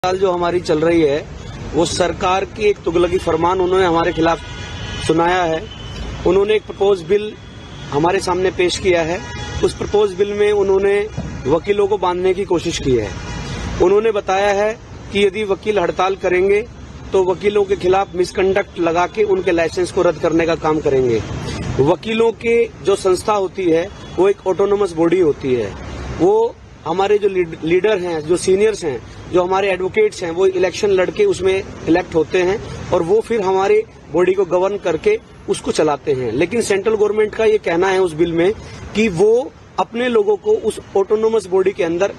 साल जो हमारी चल रही है वो सरकार की एक तुगलकी फरमान उन्होंने हमारे खिलाफ सुनाया है। उन्होंने एक प्रपोज बिल हमारे सामने पेश किया है। उस प्रपोज बिल में उन्होंने वकीलों को बांधने की कोशिश की है। उन्होंने बताया है कि यदि वकील हड़ताल करेंगे तो वकीलों के खिलाफ मिसकंडक्ट लगा के उनके लाइसेंस को रद्द करने का काम करेंगे। वकीलों के जो संस्था होती है वो एक ऑटोनोमस बॉडी होती है। वो हमारे जो लीडर हैं, जो सीनियर्स हैं, जो हमारे एडवोकेट्स हैं, वो इलेक्शन लड़के उसमें इलेक्ट होते हैं और वो फिर हमारे बॉडी को गवर्न करके उसको चलाते हैं। लेकिन सेंट्रल गवर्नमेंट का ये कहना है उस बिल में कि वो अपने लोगों को उस ऑटोनोमस बॉडी के अंदर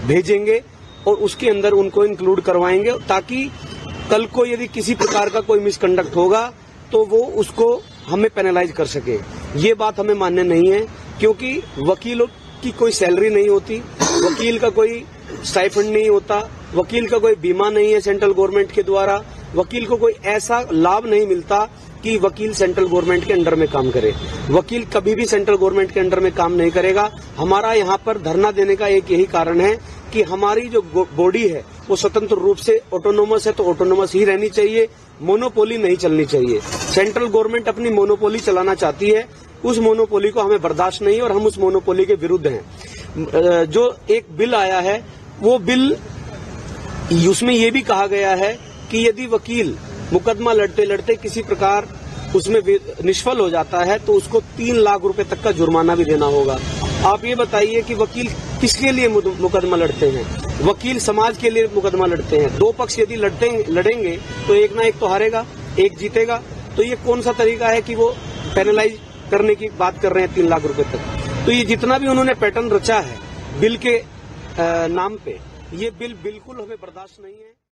भेजेंगे और उसके अंदर उनको इंक्लूड करवाएंगे ताकि कल को यदि किसी प्रकार का कोई मिसकंडक्ट होगा तो वो उसको हमें पेनलाइज कर सके। ये बात हमें मान्य नहीं है क्योंकि वकीलों की कोई सैलरी नहीं होती, वकील का कोई स्टाइफंड नहीं होता, वकील का कोई बीमा नहीं है सेंट्रल गवर्नमेंट के द्वारा, वकील को कोई ऐसा लाभ नहीं मिलता कि वकील सेंट्रल गवर्नमेंट के अंडर में काम करे। वकील कभी भी सेंट्रल गवर्नमेंट के अंडर में काम नहीं करेगा। हमारा यहाँ पर धरना देने का एक यही कारण है कि हमारी जो बॉडी है वो स्वतंत्र रूप से ऑटोनोमस है, तो ऑटोनोमस ही रहनी चाहिए, मोनोपोली नहीं चलनी चाहिए। सेंट्रल गवर्नमेंट अपनी मोनोपोली चलाना चाहती है, उस मोनोपोली को हमें बर्दाश्त नहीं और हम उस मोनोपोली के विरुद्ध हैं। जो एक बिल आया है वो बिल, उसमें ये भी कहा गया है कि यदि वकील मुकदमा लड़ते लड़ते किसी प्रकार उसमें निष्फल हो जाता है तो उसको 3 लाख रुपए तक का जुर्माना भी देना होगा। आप ये बताइए कि वकील किसके लिए मुकदमा लड़ते हैं? वकील समाज के लिए मुकदमा लड़ते हैं। दो पक्ष यदि लड़ेंगे तो एक ना एक तो हारेगा, एक जीतेगा। तो ये कौन सा तरीका है कि वो पेनलाइज करने की बात कर रहे हैं 3 लाख रुपए तक? तो ये जितना भी उन्होंने पैटर्न रचा है बिल के नाम पे, ये बिल बिल्कुल हमें बर्दाश्त नहीं है।